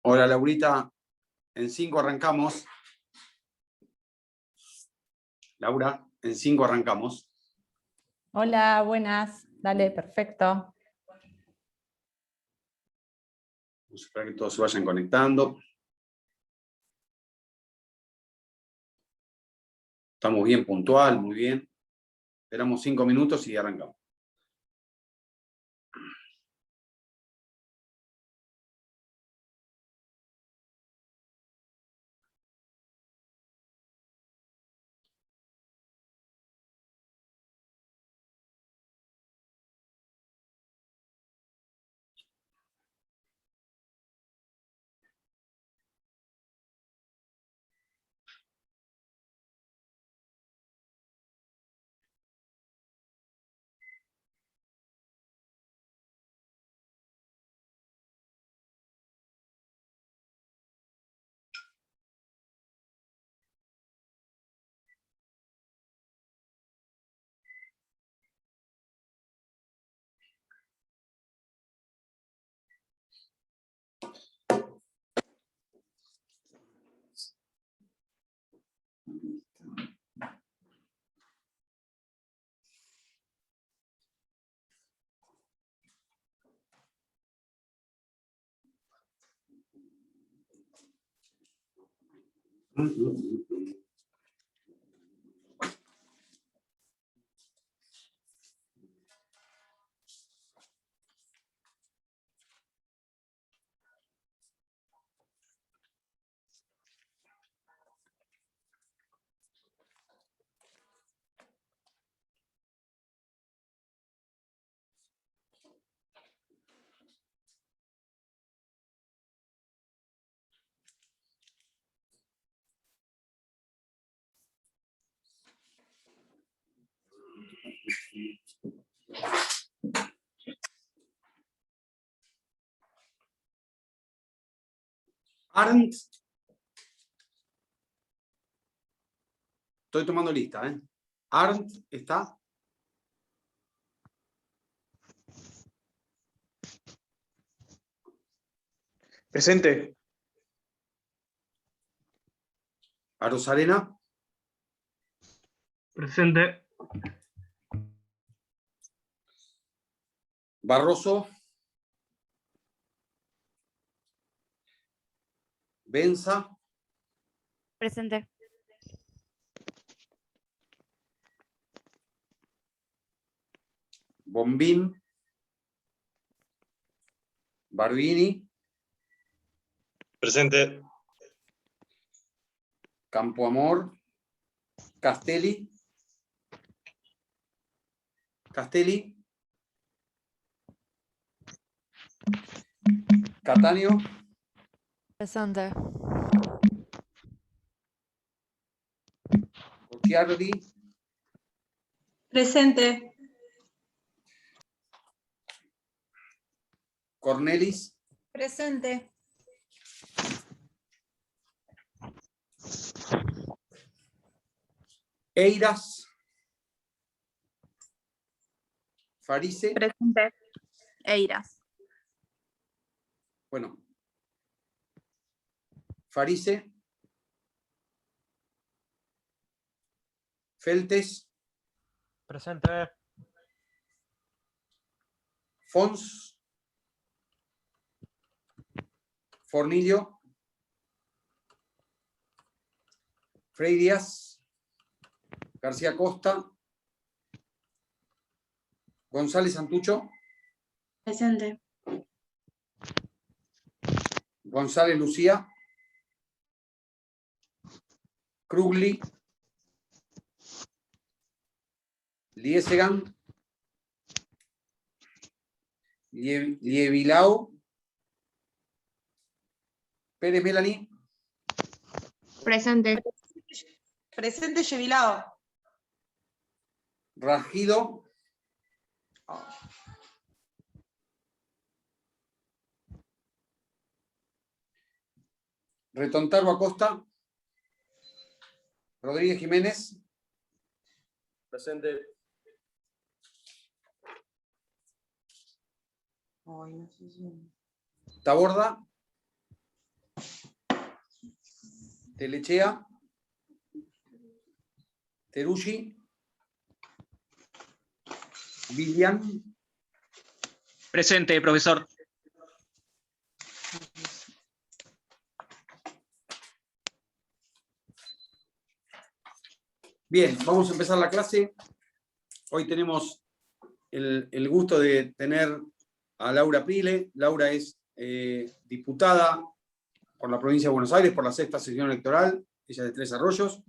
Hola, Laurita. En 5 arrancamos. Laura, en 5 arrancamos. Hola, buenas. Dale, perfecto. Vamos a esperar que todos se vayan conectando. Estamos bien puntual, muy bien. Esperamos 5 minutos y arrancamos. Arndt. Estoy tomando lista, ¿eh? Arndt, ¿está? Presente. Arozarena. Presente. Barroso. Benza. Presente. Bombín. Barbini. Presente. Campoamor. Castelli. Castelli. Cattaneo. Presente. Occhiardi. Presente. Cornelis. Presente. Eiras. Farise. Presente. Eiras. Bueno. Farise. Feltes. Presente. Fons. Fornillo. Frei Díaz. García Costa. González Santucho. Presente. González Lucía. Krugli. Liesegan. Liebilao. Pérez Melanie. Presente. Presente, Yevilao. Rajido. Retontaro Acosta. Rodríguez Jiménez. Presente. Taborda. Telechea, Teruggi, Villian, Presente, profesor. Bien, vamos a empezar la clase. Hoy tenemos el gusto de tener a Laura Prile. Laura es diputada por la provincia de Buenos Aires por la 6ª sesión electoral. Ella es de Tres Arroyos.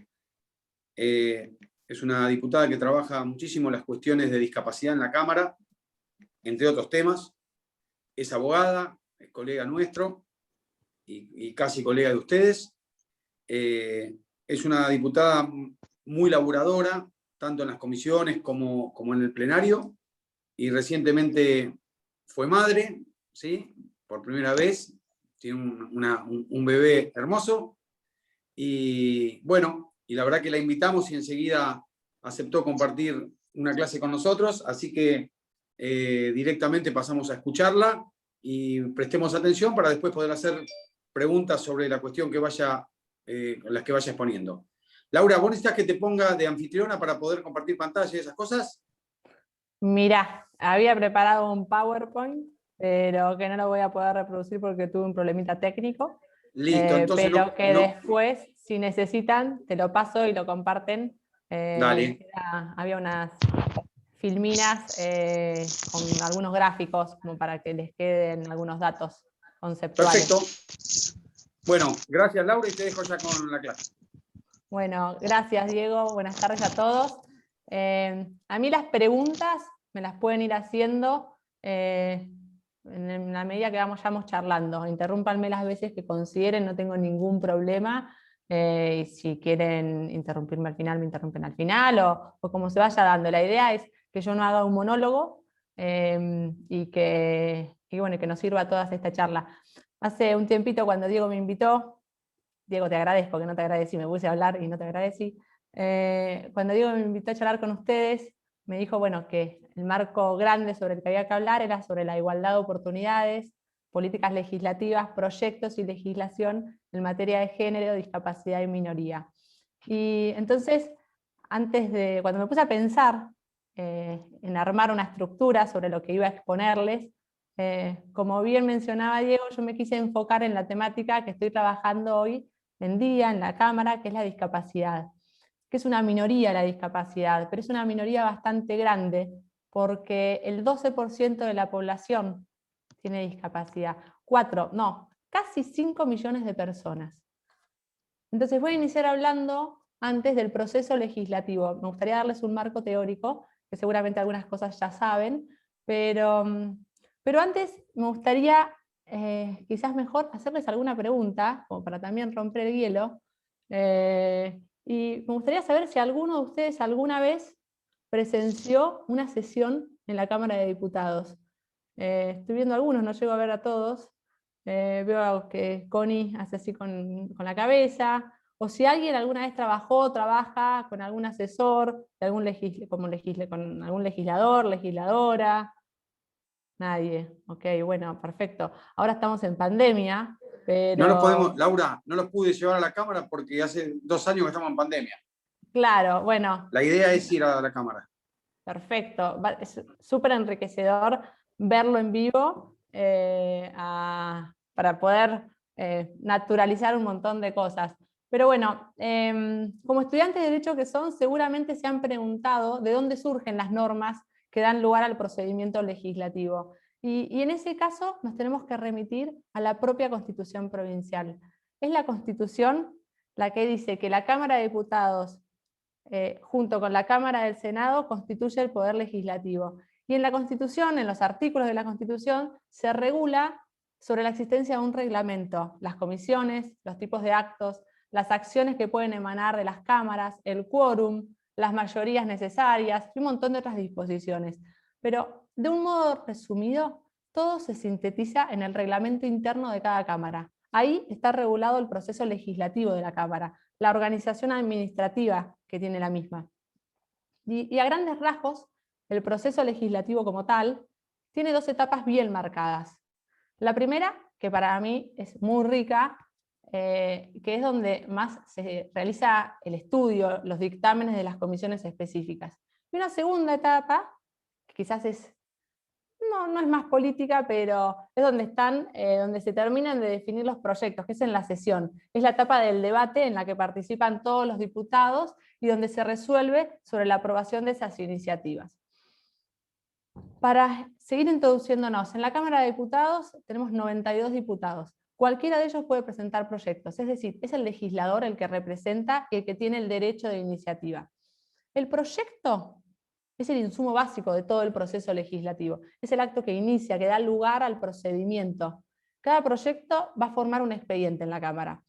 Es una diputada que trabaja muchísimo las cuestiones de discapacidad en la Cámara, entre otros temas. Es abogada, es colega nuestro y casi colega de ustedes. Es una diputada muy laburadora, tanto en las comisiones como en el plenario, y recientemente fue madre, ¿sí? Por primera vez, tiene un bebé hermoso, y bueno, y la verdad que la invitamos y enseguida aceptó compartir una clase con nosotros, así que directamente pasamos a escucharla y prestemos atención para después poder hacer preguntas sobre la cuestión que vaya, las que vaya exponiendo. Laura, ¿vos necesitas que te ponga de anfitriona para poder compartir pantalla y esas cosas? Mirá, había preparado un PowerPoint, pero que no lo voy a poder reproducir porque tuve un problemita técnico. Listo, entonces pero no, que no. después, si necesitan, te lo paso y lo comparten. Dale. Había unas filminas con algunos gráficos como para que les queden algunos datos conceptuales. Perfecto. Bueno, gracias Laura y te dejo ya con la clase. Bueno, gracias Diego, buenas tardes a todos. A mí las preguntas me las pueden ir haciendo en la medida que vayamos charlando. Interrúmpanme las veces que consideren, no tengo ningún problema. Y si quieren interrumpirme al final, me interrumpen al final, o como se vaya dando. La idea es que yo no haga un monólogo y que nos sirva a todas esta charla. Hace un tiempito cuando Diego me invitó, Diego, te agradezco, que no te agradecí, me puse a hablar y no te agradecí. Cuando Diego me invitó a charlar con ustedes, me dijo bueno, que el marco grande sobre el que había que hablar era sobre la igualdad de oportunidades, políticas legislativas, proyectos y legislación en materia de género, discapacidad y minoría. Y entonces, cuando me puse a pensar en armar una estructura sobre lo que iba a exponerles, como bien mencionaba Diego, yo me quise enfocar en la temática que estoy trabajando hoy en día en la Cámara, que es la discapacidad. Que es una minoría la discapacidad, pero es una minoría bastante grande, porque el 12% de la población tiene discapacidad. Casi 5 millones de personas. Entonces voy a iniciar hablando antes del proceso legislativo. Me gustaría darles un marco teórico, que seguramente algunas cosas ya saben, pero antes me gustaría quizás mejor hacerles alguna pregunta, como para también romper el hielo, y me gustaría saber si alguno de ustedes alguna vez presenció una sesión en la Cámara de Diputados. Estoy viendo algunos, no llego a ver a todos. Veo que Connie hace así con la cabeza, o si alguien alguna vez trabaja con algún asesor, de con algún legislador, legisladora. Nadie. Ok, bueno, perfecto. Ahora estamos en pandemia, pero... No los podemos, Laura, no los pude llevar a la cámara porque hace 2 años que estamos en pandemia. Claro, bueno. La idea es ir a la cámara. Perfecto. Es súper enriquecedor verlo en vivo para poder naturalizar un montón de cosas. Pero bueno, como estudiantes de Derecho que son, seguramente se han preguntado de dónde surgen las normas que dan lugar al procedimiento legislativo. Y en ese caso nos tenemos que remitir a la propia Constitución provincial. Es la Constitución la que dice que la Cámara de Diputados, junto con la Cámara del Senado, constituye el Poder Legislativo. Y en la Constitución, en los artículos de la Constitución, se regula sobre la existencia de un reglamento, las comisiones, los tipos de actos, las acciones que pueden emanar de las cámaras, el quórum, las mayorías necesarias y un montón de otras disposiciones. Pero de un modo resumido, todo se sintetiza en el reglamento interno de cada cámara. Ahí está regulado el proceso legislativo de la Cámara, la organización administrativa que tiene la misma. Y a grandes rasgos, el proceso legislativo como tal tiene 2 etapas bien marcadas. La primera, que para mí es muy rica, que es donde más se realiza el estudio, los dictámenes de las comisiones específicas. Y una segunda etapa, que quizás no es más política, pero es donde están, donde se terminan de definir los proyectos, que es en la sesión. Es la etapa del debate en la que participan todos los diputados y donde se resuelve sobre la aprobación de esas iniciativas. Para seguir introduciéndonos, en la Cámara de Diputados tenemos 92 diputados. Cualquiera de ellos puede presentar proyectos, es decir, es el legislador el que representa y el que tiene el derecho de iniciativa. El proyecto es el insumo básico de todo el proceso legislativo. Es el acto que inicia, que da lugar al procedimiento. Cada proyecto va a formar un expediente en la Cámara.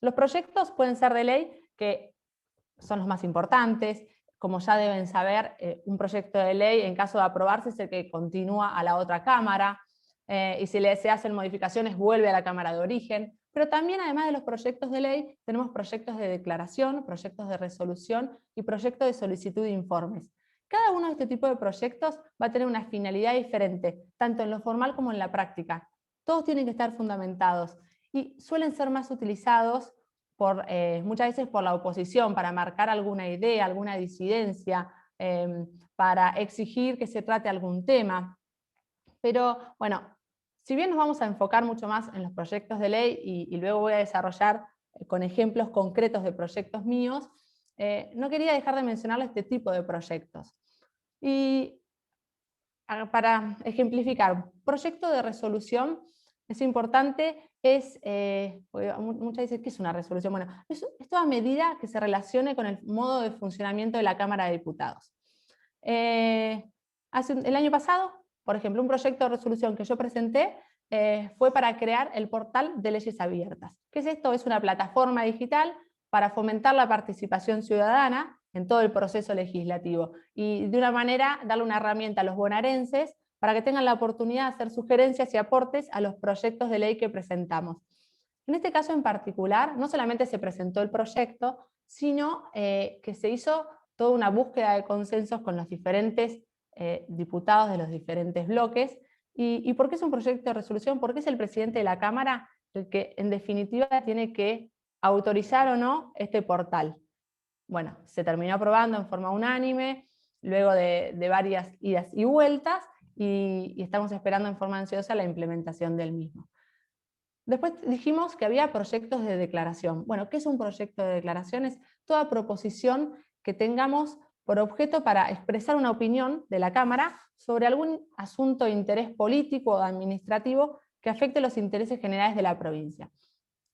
Los proyectos pueden ser de ley, que son los más importantes. Como ya deben saber, un proyecto de ley, en caso de aprobarse, es el que continúa a la otra Cámara, y si se hacen modificaciones, vuelve a la Cámara de origen. Pero también, además de los proyectos de ley, tenemos proyectos de declaración, proyectos de resolución y proyectos de solicitud de informes. Cada uno de este tipo de proyectos va a tener una finalidad diferente, tanto en lo formal como en la práctica. Todos tienen que estar fundamentados y suelen ser más utilizados muchas veces por la oposición, para marcar alguna idea, alguna disidencia, para exigir que se trate algún tema. Pero bueno, si bien nos vamos a enfocar mucho más en los proyectos de ley y luego voy a desarrollar con ejemplos concretos de proyectos míos, no quería dejar de mencionarles este tipo de proyectos. Y para ejemplificar, proyecto de resolución es importante, muchas veces, ¿qué es una resolución? Bueno, es toda medida que se relacione con el modo de funcionamiento de la Cámara de Diputados. El año pasado, por ejemplo, un proyecto de resolución que yo presenté fue para crear el portal de leyes abiertas. ¿Qué es esto? Es una plataforma digital para fomentar la participación ciudadana en todo el proceso legislativo y de una manera darle una herramienta a los bonaerenses para que tengan la oportunidad de hacer sugerencias y aportes a los proyectos de ley que presentamos. En este caso en particular, no solamente se presentó el proyecto, sino que se hizo toda una búsqueda de consensos con los diferentes diputados de los diferentes bloques. ¿Y por qué es un proyecto de resolución? Porque es el presidente de la Cámara el que en definitiva tiene que autorizar o no este portal. Bueno, se terminó aprobando en forma unánime, luego de varias idas y vueltas, y estamos esperando en forma ansiosa la implementación del mismo. Después dijimos que había proyectos de declaración. Bueno, ¿qué es un proyecto de declaración? Es toda proposición que tengamos por objeto para expresar una opinión de la Cámara sobre algún asunto de interés político o administrativo que afecte los intereses generales de la provincia.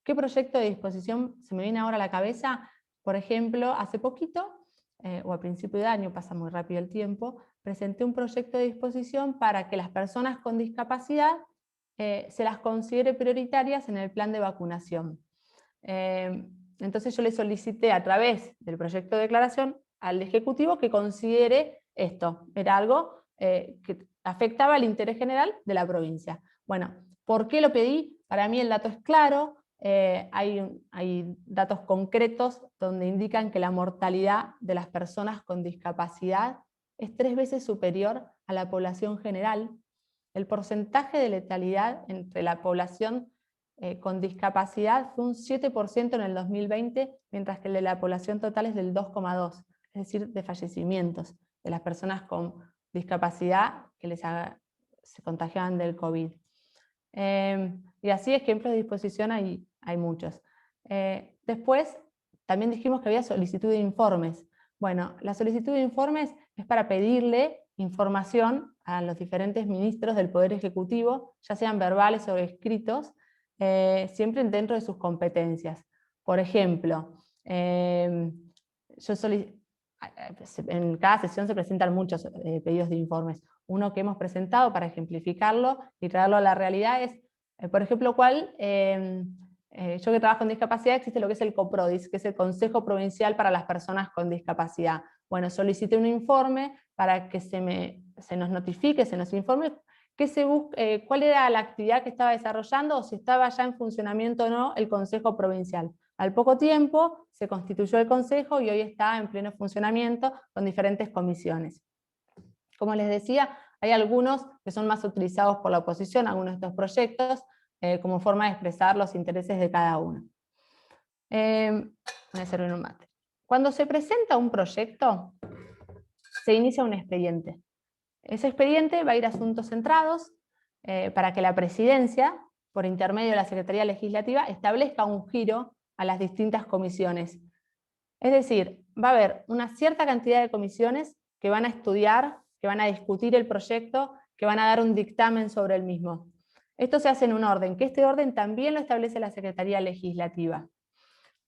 ¿Qué proyecto de disposición se me viene ahora a la cabeza? Por ejemplo, hace poquito, o a principio de año, pasa muy rápido el tiempo, presenté un proyecto de disposición para que las personas con discapacidad se las considere prioritarias en el plan de vacunación. Entonces yo le solicité a través del proyecto de declaración al Ejecutivo que considere esto. Era algo que afectaba al interés general de la provincia. Bueno, ¿por qué lo pedí? Para mí el dato es claro. Hay datos concretos donde indican que la mortalidad de las personas con discapacidad es 3 veces superior a la población general. El porcentaje de letalidad entre la población con discapacidad fue un 7% en el 2020, mientras que el de la población total es del 2,2%, es decir, de fallecimientos de las personas con discapacidad que se contagiaban del COVID. Y así ejemplos de disposición hay muchos. Después también dijimos que había solicitud de informes. Bueno, la solicitud de informes es para pedirle información a los diferentes ministros del Poder Ejecutivo, ya sean verbales o escritos, siempre dentro de sus competencias. Por ejemplo, en cada sesión se presentan muchos pedidos de informes. Uno que hemos presentado para ejemplificarlo y traerlo a la realidad es, por ejemplo, yo que trabajo en discapacidad, existe lo que es el COPRODIS, que es el Consejo Provincial para las Personas con Discapacidad. Bueno, solicité un informe para que se nos notifique, se nos informe cuál era la actividad que estaba desarrollando o si estaba ya en funcionamiento o no el Consejo Provincial. Al poco tiempo se constituyó el Consejo y hoy está en pleno funcionamiento con diferentes comisiones. Como les decía, hay algunos que son más utilizados por la oposición, algunos de estos proyectos, como forma de expresar los intereses de cada uno. Voy a servir un mate. Cuando se presenta un proyecto, se inicia un expediente. Ese expediente va a ir a asuntos centrados para que la presidencia, por intermedio de la Secretaría Legislativa, establezca un giro a las distintas comisiones. Es decir, va a haber una cierta cantidad de comisiones que van a estudiar, que van a discutir el proyecto, que van a dar un dictamen sobre el mismo. Esto se hace en un orden, que este orden también lo establece la Secretaría Legislativa.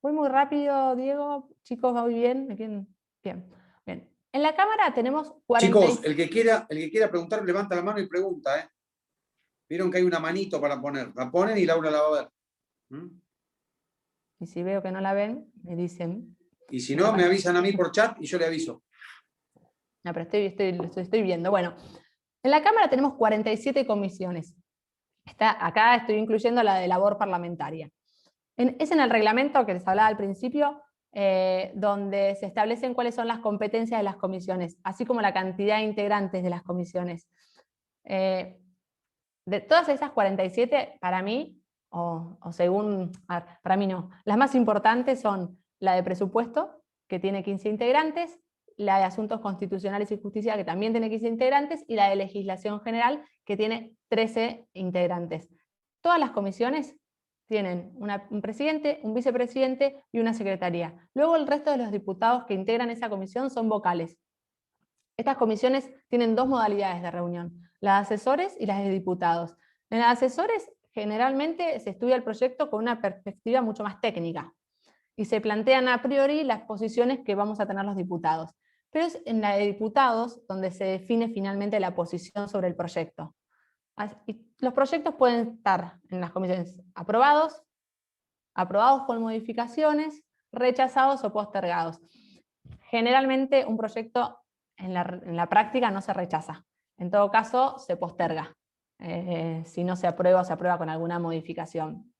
Voy muy rápido, Diego. Chicos, ¿va muy bien? Bien. Bien. En la Cámara tenemos 40... Chicos, el que quiera preguntar, levanta la mano y pregunta. Vieron que hay una manito para poner. La ponen y Laura la va a ver. Y si veo que no la ven, me dicen... Y si no, me avisan a mí por chat y yo le aviso. No, pero estoy viendo. Bueno, en la Cámara tenemos 47 comisiones. Acá estoy incluyendo la de labor parlamentaria. Es en el reglamento que les hablaba al principio, donde se establecen cuáles son las competencias de las comisiones, así como la cantidad de integrantes de las comisiones. De todas esas 47, para mí, para mí no, las más importantes son la de presupuesto, que tiene 15 integrantes, la de asuntos constitucionales y justicia, que también tiene 15 integrantes, y la de legislación general, que tiene 13 integrantes. Todas las comisiones tienen un presidente, un vicepresidente y una secretaría. Luego el resto de los diputados que integran esa comisión son vocales. Estas comisiones tienen dos modalidades de reunión, las de asesores y las de diputados. En las de asesores generalmente se estudia el proyecto con una perspectiva mucho más técnica y se plantean a priori las posiciones que vamos a tener los diputados. Pero es en la de diputados donde se define finalmente la posición sobre el proyecto. Y los proyectos pueden estar en las comisiones aprobados con modificaciones, rechazados o postergados. Generalmente un proyecto en la práctica no se rechaza, en todo caso se posterga. Si no se aprueba o se aprueba con alguna modificación.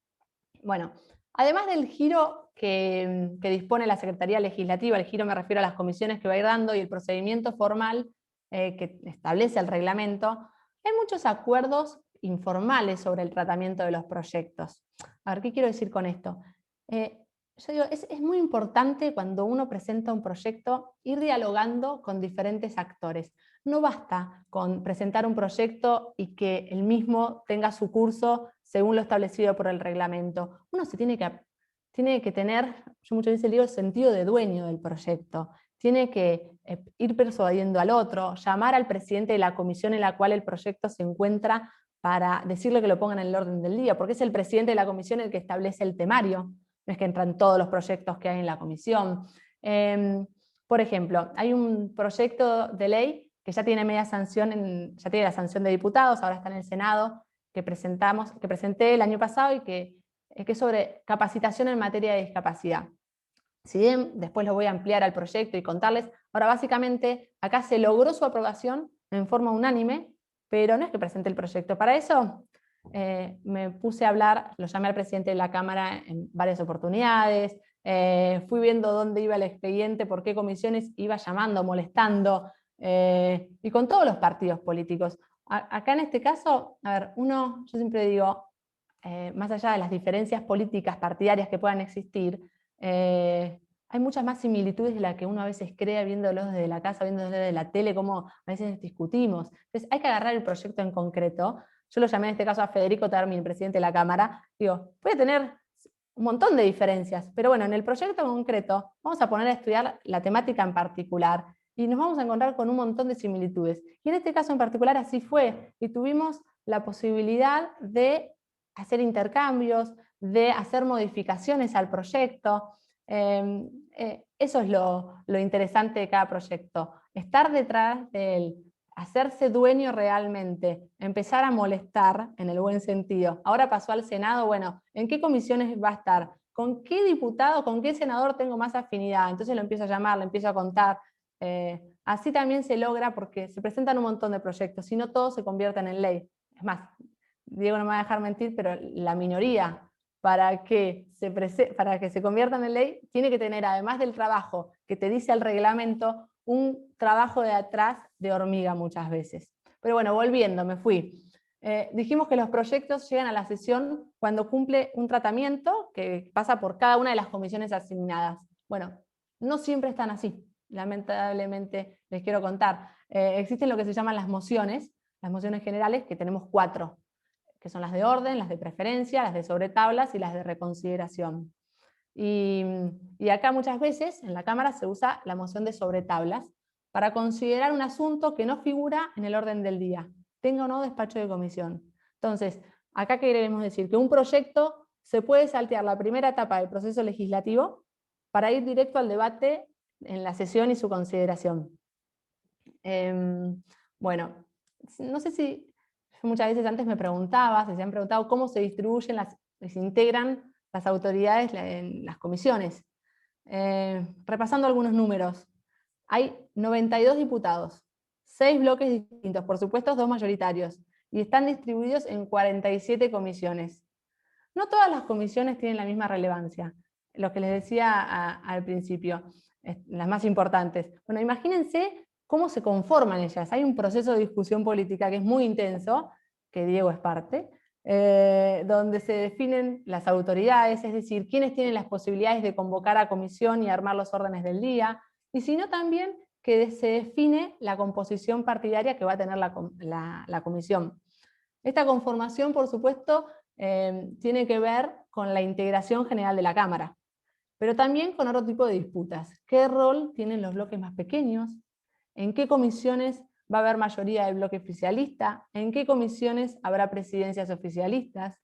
Bueno, además del giro que dispone la Secretaría Legislativa, el giro me refiero a las comisiones que va a ir dando y el procedimiento formal que establece el reglamento, hay muchos acuerdos informales sobre el tratamiento de los proyectos. A ver, ¿qué quiero decir con esto? Yo digo, es muy importante cuando uno presenta un proyecto ir dialogando con diferentes actores. No basta con presentar un proyecto y que el mismo tenga su curso según lo establecido por el reglamento. Uno tiene que tener, yo muchas veces digo, el sentido de dueño del proyecto. Tiene que ir persuadiendo al otro, llamar al presidente de la comisión en la cual el proyecto se encuentra para decirle que lo pongan en el orden del día, porque es el presidente de la comisión el que establece el temario. No es que entran todos los proyectos que hay en la comisión. Por ejemplo, hay un proyecto de ley que ya tiene media sanción, ya tiene la sanción de diputados, ahora está en el Senado, que presenté el año pasado y que es sobre capacitación en materia de discapacidad. Si bien después lo voy a ampliar al proyecto y contarles, ahora básicamente acá se logró su aprobación en forma unánime, pero no es que presente el proyecto. Para eso me puse a hablar, lo llamé al presidente de la Cámara en varias oportunidades, fui viendo dónde iba el expediente, por qué comisiones iba llamando, molestando, y con todos los partidos políticos. Acá en este caso, a ver, yo siempre digo, más allá de las diferencias políticas partidarias que puedan existir, hay muchas más similitudes de las que uno a veces cree viéndolos desde la casa, viéndolos desde la tele, como a veces discutimos. Entonces hay que agarrar el proyecto en concreto. Yo lo llamé en este caso a Federico Termin, presidente de la Cámara, digo, puede tener un montón de diferencias, pero bueno, en el proyecto en concreto vamos a poner a estudiar la temática en particular y nos vamos a encontrar con un montón de similitudes. Y en este caso en particular así fue, y tuvimos la posibilidad de hacer intercambios, de hacer modificaciones al proyecto. Eso es lo interesante de cada proyecto, estar detrás de él, hacerse dueño realmente, empezar a molestar en el buen sentido. Ahora pasó al Senado, bueno, ¿en qué comisiones va a estar? ¿Con qué diputado, con qué senador tengo más afinidad? Entonces lo empiezo a llamar, lo empiezo a contar. Así también se logra porque se presentan un montón de proyectos, si no todos se convierten en ley. Es más, Diego no me va a dejar mentir, pero la minoría, para que se conviertan en ley, tiene que tener, además del trabajo que te dice el reglamento, un trabajo de atrás de hormiga muchas veces. Pero bueno, volviendo, me fui. Dijimos que los proyectos llegan a la sesión cuando cumple un tratamiento que pasa por cada una de las comisiones asignadas. Bueno, no siempre están así, lamentablemente les quiero contar. Existen lo que se llaman las mociones generales, que tenemos 4, que son las de orden, las de preferencia, las de sobretablas y las de reconsideración. Y acá muchas veces en la Cámara se usa la moción de sobretablas para considerar un asunto que no figura en el orden del día, tenga o no despacho de comisión. Entonces, acá queremos decir que un proyecto se puede saltear la primera etapa del proceso legislativo para ir directo al debate en la sesión y su consideración. Bueno, no sé si muchas veces antes me preguntaba, se han preguntado cómo se distribuyen, se integran las autoridades en las comisiones. Repasando algunos números, hay 92 diputados, 6 bloques distintos, por supuesto 2 mayoritarios, y están distribuidos en 47 comisiones. No todas las comisiones tienen la misma relevancia, lo que les decía al principio, las más importantes. Bueno, imagínense cómo se conforman ellas. Hay un proceso de discusión política que es muy intenso, que Diego es parte, donde se definen las autoridades, es decir, quiénes tienen las posibilidades de convocar a comisión y armar los órdenes del día, y sino también que se define la composición partidaria que va a tener la comisión. Esta conformación, por supuesto, tiene que ver con la integración general de la Cámara, pero también con otro tipo de disputas. ¿Qué rol tienen los bloques más pequeños? ¿En qué comisiones va a haber mayoría del bloque oficialista? ¿En qué comisiones habrá presidencias oficialistas?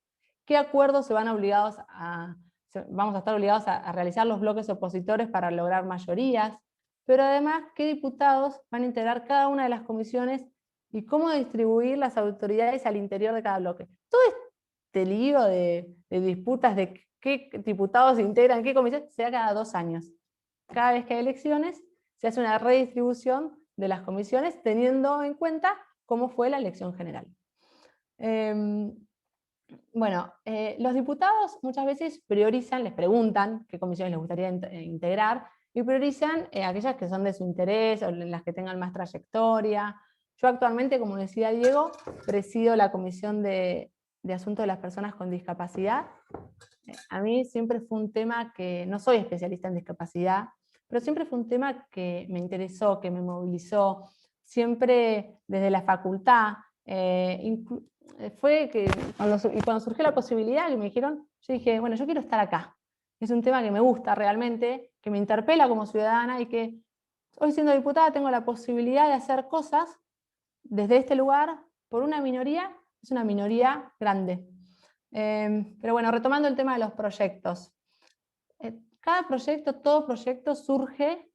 ¿Qué acuerdos vamos a estar obligados a realizar los bloques opositores para lograr mayorías? Pero además, ¿qué diputados van a integrar cada una de las comisiones y cómo distribuir las autoridades al interior de cada bloque? Todo este lío de disputas de qué diputados se integran, qué comisión, se da cada 2 años. Cada vez que hay elecciones, se hace una redistribución de las comisiones teniendo en cuenta cómo fue la elección general. Los diputados muchas veces priorizan, les preguntan qué comisiones les gustaría integrar, y priorizan aquellas que son de su interés o las que tengan más trayectoria. Yo actualmente, como decía Diego, presido la Comisión de Asuntos de las Personas con Discapacidad. A mí siempre fue un tema que, no soy especialista en discapacidad, pero siempre fue un tema que me interesó, que me movilizó, siempre desde la facultad. Fue que cuando surgió la posibilidad que me dijeron, yo dije, bueno, yo quiero estar acá. Es un tema que me gusta realmente, que me interpela como ciudadana y que hoy siendo diputada tengo la posibilidad de hacer cosas desde este lugar por una minoría, es una minoría grande. Pero bueno, retomando el tema de los proyectos. Todo proyecto surge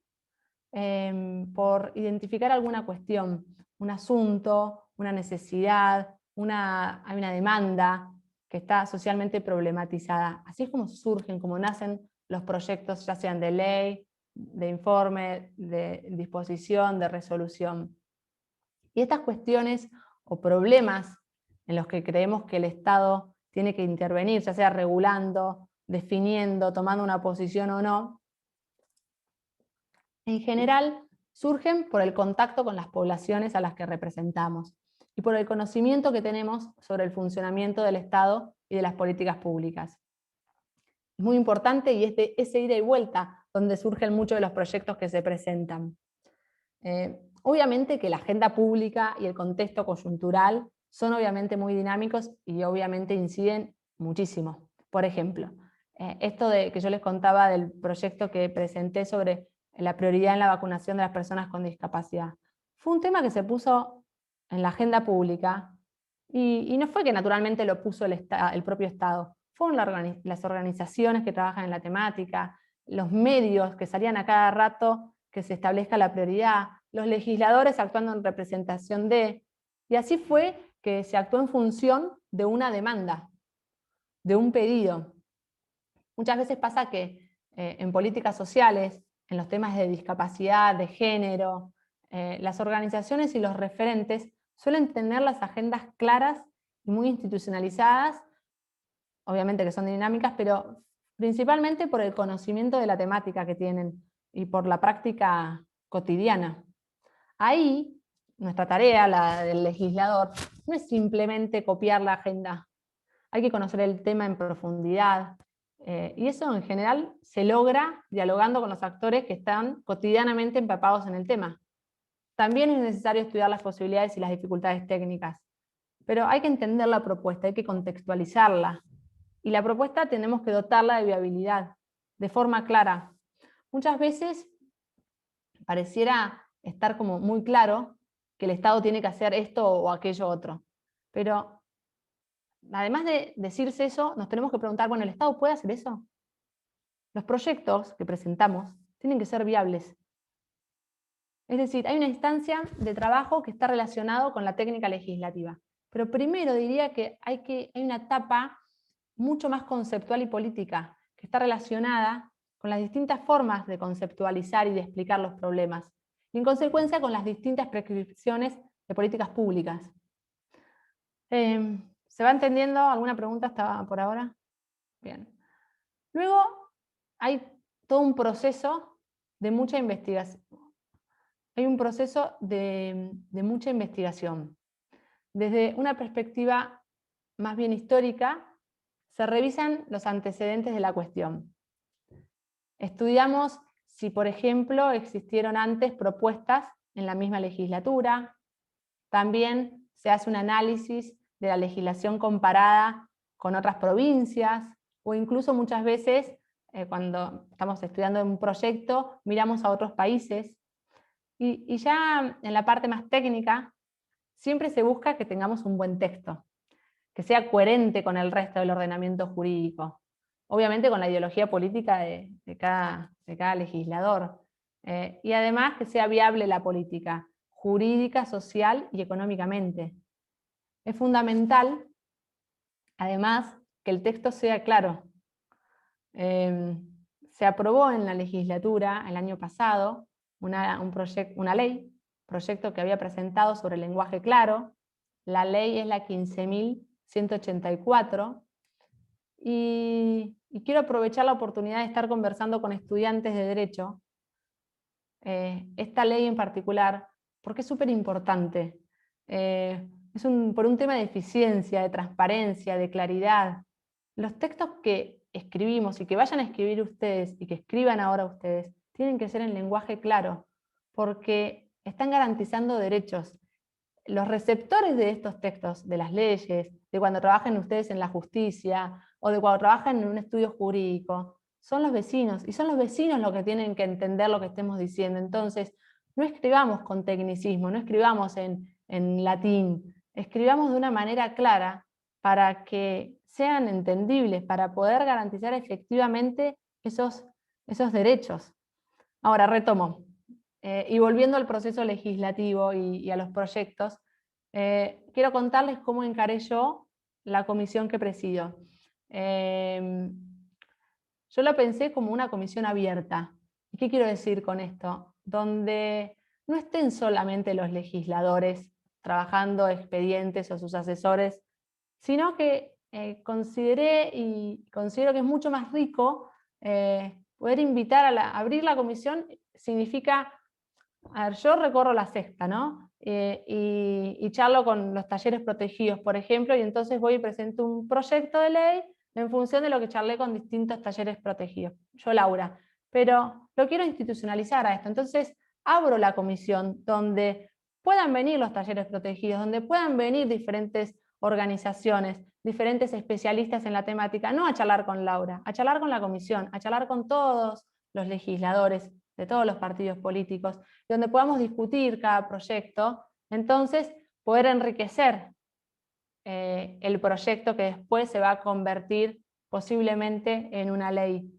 por identificar alguna cuestión, un asunto, una necesidad, hay una demanda que está socialmente problematizada. Así es como surgen, como nacen los proyectos, ya sean de ley, de informe, de disposición, de resolución. Y estas cuestiones o problemas en los que creemos que el Estado tiene que intervenir, ya sea regulando, definiendo, tomando una posición o no, en general surgen por el contacto con las poblaciones a las que representamos y por el conocimiento que tenemos sobre el funcionamiento del Estado y de las políticas públicas. Es muy importante y es de ese ida y vuelta donde surgen muchos de los proyectos que se presentan. Obviamente que la agenda pública y el contexto coyuntural son obviamente muy dinámicos y obviamente inciden muchísimo. Por ejemplo, esto que yo les contaba del proyecto que presenté sobre la prioridad en la vacunación de las personas con discapacidad. Fue un tema que se puso en la agenda pública y no fue que naturalmente lo puso el propio Estado, fueron las organizaciones que trabajan en la temática, los medios que salían a cada rato que se establezca la prioridad, los legisladores actuando en representación de, y así fue que se actuó en función de una demanda, de un pedido. Muchas veces pasa que en políticas sociales, en los temas de discapacidad, de género, las organizaciones y los referentes suelen tener las agendas claras y muy institucionalizadas, obviamente que son dinámicas, pero principalmente por el conocimiento de la temática que tienen y por la práctica cotidiana. Ahí nuestra tarea, la del legislador, no es simplemente copiar la agenda. Hay que conocer el tema en profundidad, y eso en general se logra dialogando con los actores que están cotidianamente empapados en el tema. También es necesario estudiar las posibilidades y las dificultades técnicas, pero hay que entender la propuesta, hay que contextualizarla, y la propuesta tenemos que dotarla de viabilidad, de forma clara. Muchas veces pareciera estar como muy claro que el Estado tiene que hacer esto o aquello otro, pero además de decirse eso, nos tenemos que preguntar, bueno, ¿el Estado puede hacer eso? Los proyectos que presentamos tienen que ser viables. Es decir, hay una instancia de trabajo que está relacionado con la técnica legislativa. Pero primero diría que hay una etapa mucho más conceptual y política, que está relacionada con las distintas formas de conceptualizar y de explicar los problemas, y en consecuencia con las distintas prescripciones de políticas públicas. ¿Se va entendiendo? ¿Alguna pregunta hasta por ahora? Bien. Luego hay todo un proceso de mucha investigación. Hay un proceso de mucha investigación. Desde una perspectiva más bien histórica, se revisan los antecedentes de la cuestión. Estudiamos si, por ejemplo, existieron antes propuestas en la misma legislatura. También se hace un análisis de la legislación comparada con otras provincias, o incluso muchas veces, cuando estamos estudiando un proyecto, miramos a otros países. Y ya en la parte más técnica, siempre se busca que tengamos un buen texto, que sea coherente con el resto del ordenamiento jurídico, obviamente con la ideología política de cada legislador, y además que sea viable la política, jurídica, social y económicamente. Es fundamental, además, que el texto sea claro. Se aprobó en la legislatura el año pasado una ley, proyecto que había presentado sobre el lenguaje claro. La ley es la 15.184, y quiero aprovechar la oportunidad de estar conversando con estudiantes de Derecho, esta ley en particular, porque es súper importante. Por un tema de eficiencia, de transparencia, de claridad. Los textos que escribimos y que vayan a escribir ustedes y que escriban ahora ustedes, tienen que ser en lenguaje claro, porque están garantizando derechos. Los receptores de estos textos, de las leyes, de cuando trabajen ustedes en la justicia, o de cuando trabajan en un estudio jurídico, son los vecinos, y son los vecinos los que tienen que entender lo que estemos diciendo. Entonces, no escribamos con tecnicismo, no escribamos en latín, escribamos de una manera clara para que sean entendibles, para poder garantizar efectivamente esos derechos. Ahora retomo, y volviendo al proceso legislativo y a los proyectos, quiero contarles cómo encaré yo la comisión que presido. Yo lo pensé como una comisión abierta. ¿Y qué quiero decir con esto? Donde no estén solamente los legisladores trabajando expedientes o sus asesores, sino que consideré y considero que es mucho más rico poder invitar abrir la comisión. Significa, a ver, yo recorro la sexta, ¿no? Y charlo con los talleres protegidos, por ejemplo, y entonces voy y presento un proyecto de ley en función de lo que charlé con distintos talleres protegidos. Yo, Laura, pero lo quiero institucionalizar a esto. Entonces abro la comisión donde puedan venir los talleres protegidos, donde puedan venir diferentes organizaciones, diferentes especialistas en la temática, no a charlar con Laura, a charlar con la comisión, a charlar con todos los legisladores de todos los partidos políticos, donde podamos discutir cada proyecto, entonces poder enriquecer el proyecto que después se va a convertir posiblemente en una ley.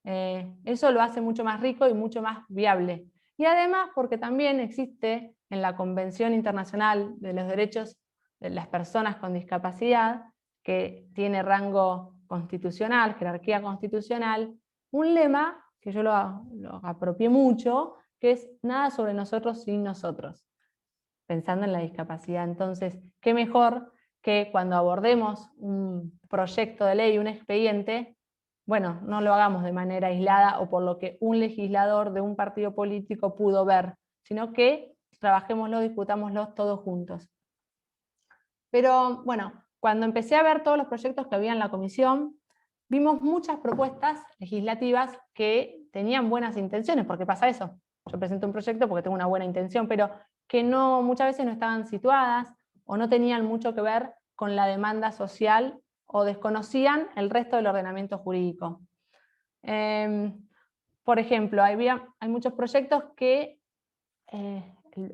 Eso lo hace mucho más rico y mucho más viable. Y además porque también existe en la Convención Internacional de los Derechos de las Personas con Discapacidad, que tiene rango constitucional, jerarquía constitucional, un lema que yo lo apropié mucho, que es nada sobre nosotros sin nosotros, pensando en la discapacidad. Entonces, qué mejor que cuando abordemos un proyecto de ley, un expediente, bueno, no lo hagamos de manera aislada o por lo que un legislador de un partido político pudo ver, sino que trabajémoslo, discutámoslo todos juntos. Pero bueno, cuando empecé a ver todos los proyectos que había en la comisión, vimos muchas propuestas legislativas que tenían buenas intenciones, porque pasa eso. Yo presento un proyecto porque tengo una buena intención, pero que muchas veces no estaban situadas o no tenían mucho que ver con la demanda social o desconocían el resto del ordenamiento jurídico. Por ejemplo, hay muchos proyectos que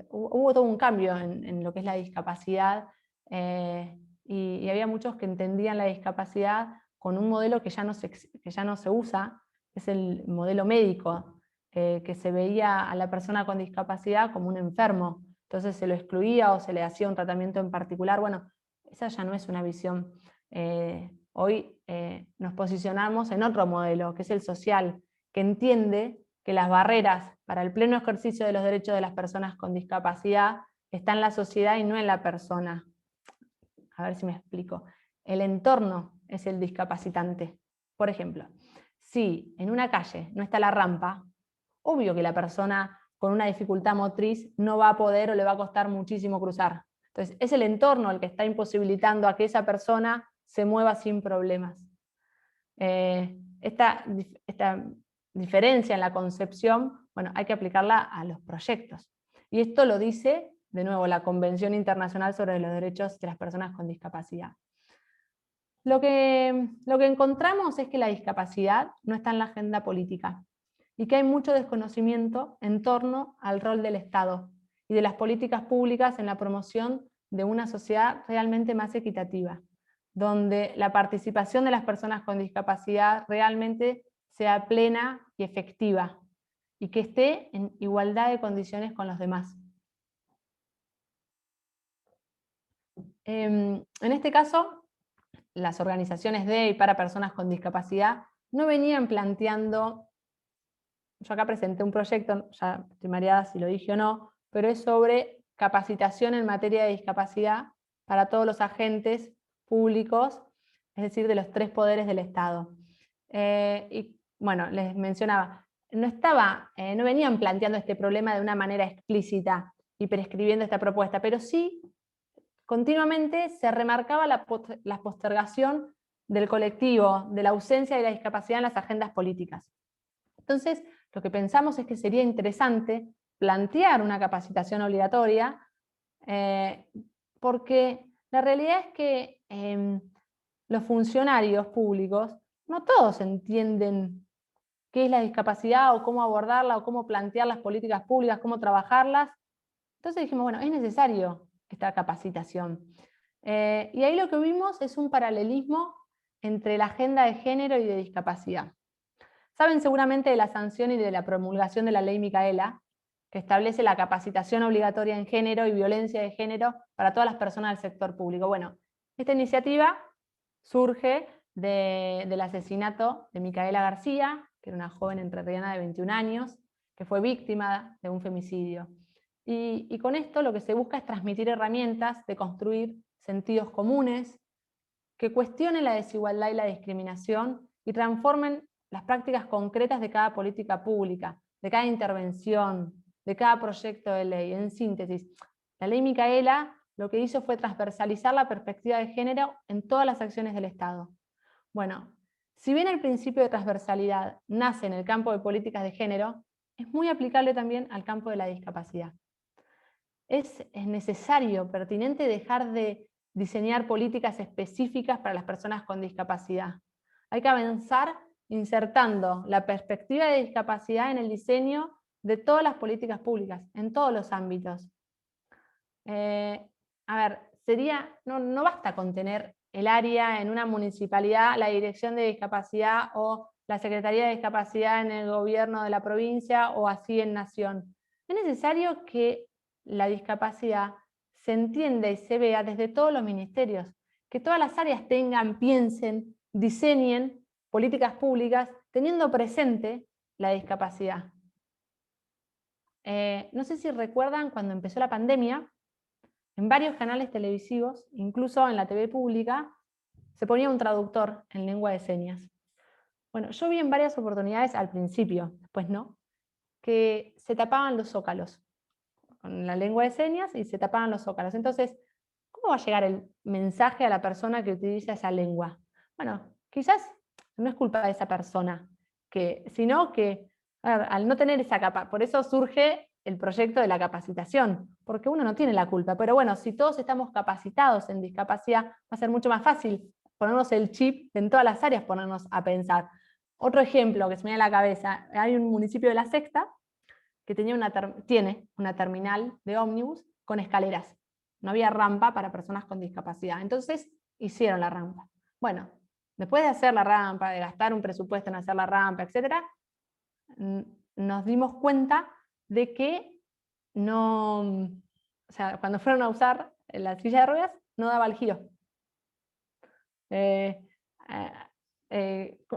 hubo todo un cambio en lo que es la discapacidad, y había muchos que entendían la discapacidad con un modelo que ya no se usa, que es el modelo médico, que se veía a la persona con discapacidad como un enfermo, entonces se lo excluía o se le hacía un tratamiento en particular. Bueno, esa ya no es una visión. Hoy nos posicionamos en otro modelo, que es el social, que entiende que las barreras para el pleno ejercicio de los derechos de las personas con discapacidad están en la sociedad y no en la persona. A ver si me explico. El entorno es el discapacitante. Por ejemplo, si en una calle no está la rampa, obvio que la persona con una dificultad motriz no va a poder o le va a costar muchísimo cruzar. Entonces, es el entorno el que está imposibilitando a que esa persona se mueva sin problemas. Esta diferencia en la concepción, bueno, hay que aplicarla a los proyectos. Y esto lo dice, de nuevo, la Convención Internacional sobre los Derechos de las Personas con Discapacidad. Lo que encontramos es que la discapacidad no está en la agenda política y que hay mucho desconocimiento en torno al rol del Estado y de las políticas públicas en la promoción de una sociedad realmente más equitativa, donde la participación de las personas con discapacidad realmente sea plena y efectiva, y que esté en igualdad de condiciones con los demás. En este caso, las organizaciones de y para personas con discapacidad no venían planteando, yo acá presenté un proyecto, ya estoy mareada si lo dije o no, pero es sobre capacitación en materia de discapacidad para todos los agentes públicos, es decir, de los 3 poderes del Estado. Y bueno, les mencionaba, no venían planteando este problema de una manera explícita y prescribiendo esta propuesta, pero sí continuamente se remarcaba la postergación del colectivo, de la ausencia de la discapacidad en las agendas políticas. Entonces, lo que pensamos es que sería interesante plantear una capacitación obligatoria, porque la realidad es que los funcionarios públicos no todos entienden qué es la discapacidad o cómo abordarla o cómo plantear las políticas públicas, cómo trabajarlas. Entonces dijimos, bueno, es necesario esta capacitación. Y ahí lo que vimos es un paralelismo entre la agenda de género y de discapacidad. Saben seguramente de la sanción y de la promulgación de la ley Micaela, que establece la capacitación obligatoria en género y violencia de género para todas las personas del sector público. Bueno, esta iniciativa surge del asesinato de Micaela García, que era una joven entrerriana de 21 años, que fue víctima de un femicidio. Y con esto lo que se busca es transmitir herramientas de construir sentidos comunes, que cuestionen la desigualdad y la discriminación y transformen las prácticas concretas de cada política pública, de cada intervención, de cada proyecto de ley. En síntesis, la ley Micaela lo que hizo fue transversalizar la perspectiva de género en todas las acciones del Estado. Bueno, si bien el principio de transversalidad nace en el campo de políticas de género, es muy aplicable también al campo de la discapacidad. Es necesario, pertinente, dejar de diseñar políticas específicas para las personas con discapacidad. Hay que avanzar insertando la perspectiva de discapacidad en el diseño de todas las políticas públicas, en todos los ámbitos. No basta con tener el área en una municipalidad, la dirección de discapacidad o la Secretaría de Discapacidad en el gobierno de la provincia o así en nación. Es necesario que la discapacidad se entienda y se vea desde todos los ministerios, que todas las áreas piensen, diseñen políticas públicas teniendo presente la discapacidad. No sé si recuerdan cuando empezó la pandemia, en varios canales televisivos, incluso en la TV pública, se ponía un traductor en lengua de señas. Bueno, yo vi en varias oportunidades al principio, después no, que se tapaban los zócalos. con la lengua de señas y se tapaban los zócalos. Entonces, ¿cómo va a llegar el mensaje a la persona que utiliza esa lengua? Bueno, quizás no es culpa de esa persona, sino que al no tener esa capa, por eso surge el proyecto de la capacitación, porque uno no tiene la culpa, pero bueno, si todos estamos capacitados en discapacidad, va a ser mucho más fácil ponernos el chip en todas las áreas, ponernos a pensar. Otro ejemplo que se me viene a la cabeza, hay un municipio de La Sexta que tiene una terminal de ómnibus con escaleras. No había rampa para personas con discapacidad, entonces hicieron la rampa. Bueno, después de hacer la rampa, de gastar un presupuesto en hacer la rampa, etc., nos dimos cuenta de que cuando fueron a usar la silla de ruedas, no daba el giro.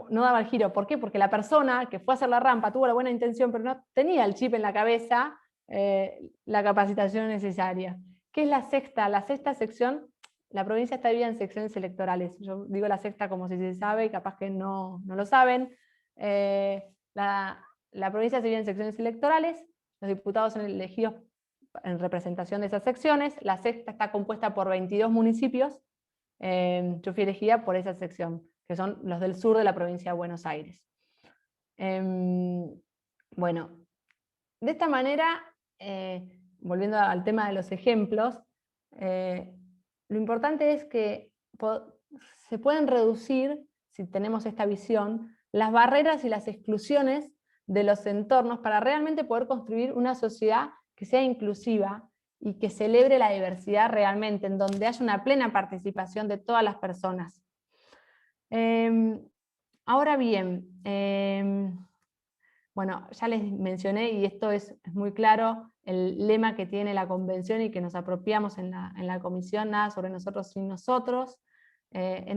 No daba el giro. ¿Por qué? Porque la persona que fue a hacer la rampa tuvo la buena intención, pero no tenía el chip en la cabeza, la capacitación necesaria. ¿Qué es la sexta? La sexta sección, la provincia está dividida en secciones electorales. Yo digo la sexta como si se sabe, y capaz que no lo saben. La provincia se divide en secciones electorales, los diputados son elegidos en representación de esas secciones. La sexta está compuesta por 22 municipios. Yo fui elegida por esa sección, que son los del sur de la provincia de Buenos Aires. Bueno, de esta manera, volviendo al tema de los ejemplos, lo importante es que se pueden reducir, si tenemos esta visión, las barreras y las exclusiones de los entornos para realmente poder construir una sociedad que sea inclusiva y que celebre la diversidad realmente, en donde haya una plena participación de todas las personas. Ahora bien, bueno, ya les mencioné, y esto es muy claro, el lema que tiene la convención y que nos apropiamos en la comisión: nada sobre nosotros sin nosotros. Es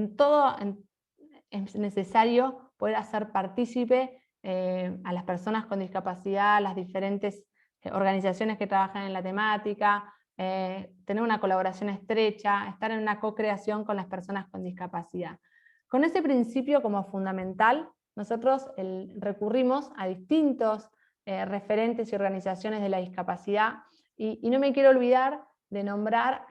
necesario poder hacer partícipe a las personas con discapacidad, las diferentes organizaciones que trabajan en la temática, tener una colaboración estrecha, estar en una co-creación con las personas con discapacidad. Con ese principio como fundamental, nosotros recurrimos a distintos referentes y organizaciones de la discapacidad, y no me quiero olvidar de nombrar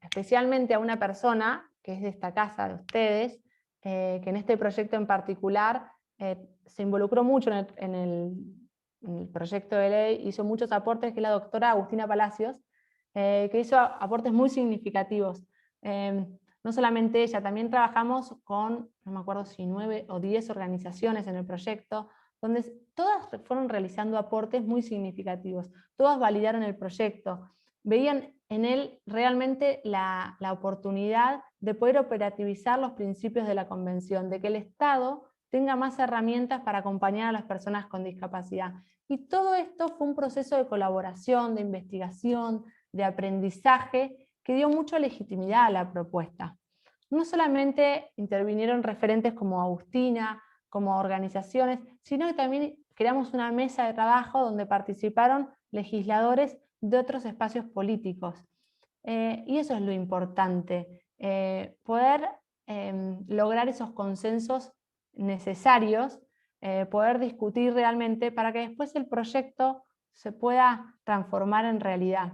especialmente a una persona que es de esta casa de ustedes, que en este proyecto en particular se involucró mucho en el proyecto de ley, hizo muchos aportes, que es la doctora Agustina Palacios, que hizo aportes muy significativos. No solamente ella, también trabajamos con, no me acuerdo si 9 o 10 organizaciones en el proyecto, donde todas fueron realizando aportes muy significativos, todas validaron el proyecto, veían en él realmente la oportunidad de poder operativizar los principios de la Convención, de que el Estado tenga más herramientas para acompañar a las personas con discapacidad. Y todo esto fue un proceso de colaboración, de investigación, de aprendizaje, que dio mucha legitimidad a la propuesta. No solamente intervinieron referentes como Agustina, como organizaciones, sino que también creamos una mesa de trabajo donde participaron legisladores de otros espacios políticos. Y eso es lo importante, poder lograr esos consensos necesarios, poder discutir realmente para que después el proyecto se pueda transformar en realidad.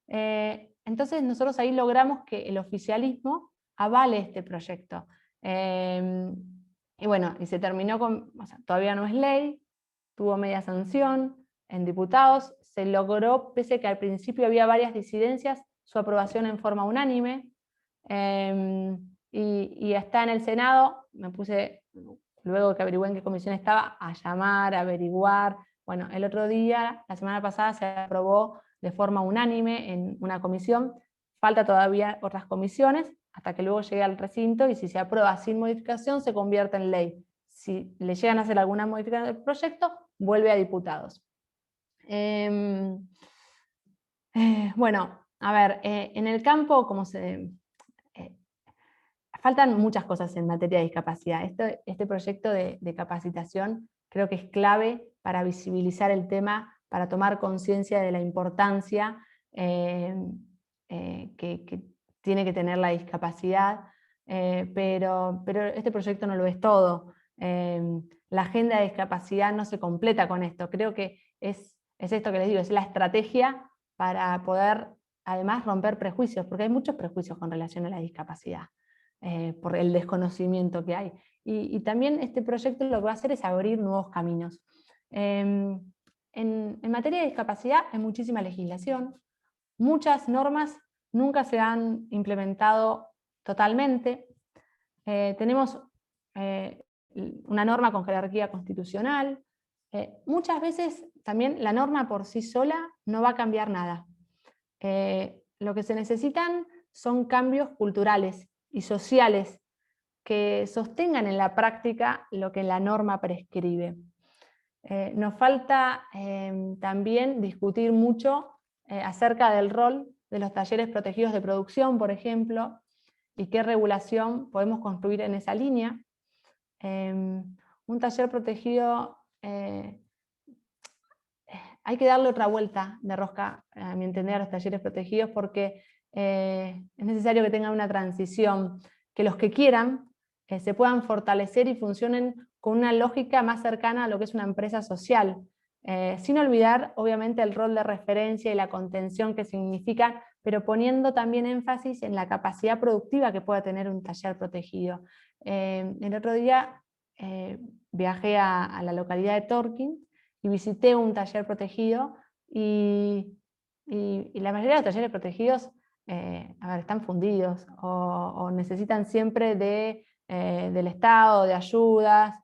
Entonces nosotros ahí logramos que el oficialismo avale este proyecto. Y bueno, y se terminó con, o sea, todavía no es ley, tuvo media sanción en diputados, se logró, pese a que al principio había varias disidencias, su aprobación en forma unánime, y está en el Senado. Me puse, luego que averigué en qué comisión estaba, a llamar, a averiguar. Bueno, el otro día, la semana pasada, se aprobó de forma unánime en una comisión. Falta todavía otras comisiones, hasta que luego llegue al recinto, y si se aprueba sin modificación, se convierte en ley. Si le llegan a hacer alguna modificación del proyecto, vuelve a diputados. Bueno, a ver, en el campo, faltan muchas cosas en materia de discapacidad. Este proyecto de capacitación creo que es clave para visibilizar el tema, para tomar conciencia de la importancia que tiene que tener la discapacidad, pero este proyecto no lo es todo. La agenda de discapacidad no se completa con esto. Creo que es esto que les digo, es la estrategia para poder además romper prejuicios, porque hay muchos prejuicios con relación a la discapacidad, por el desconocimiento que hay. Y también este proyecto lo que va a hacer es abrir nuevos caminos. En materia de discapacidad hay muchísima legislación, muchas normas nunca se han implementado totalmente. Tenemos una norma con jerarquía constitucional. Muchas veces también la norma por sí sola no va a cambiar nada. Lo que se necesitan son cambios culturales y sociales que sostengan en la práctica lo que la norma prescribe. Nos falta también discutir mucho acerca del rol de los talleres protegidos de producción, por ejemplo, y qué regulación podemos construir en esa línea. Un taller protegido, hay que darle otra vuelta de rosca, a mi entender, a los talleres protegidos, porque es necesario que tengan una transición, que los que quieran se puedan fortalecer y funcionen con una lógica más cercana a lo que es una empresa social, sin olvidar obviamente el rol de referencia y la contención que significa, pero poniendo también énfasis en la capacidad productiva que pueda tener un taller protegido. El otro día viajé a la localidad de Torquín y visité un taller protegido, y la mayoría de los talleres protegidos están fundidos o necesitan siempre del Estado, de ayudas.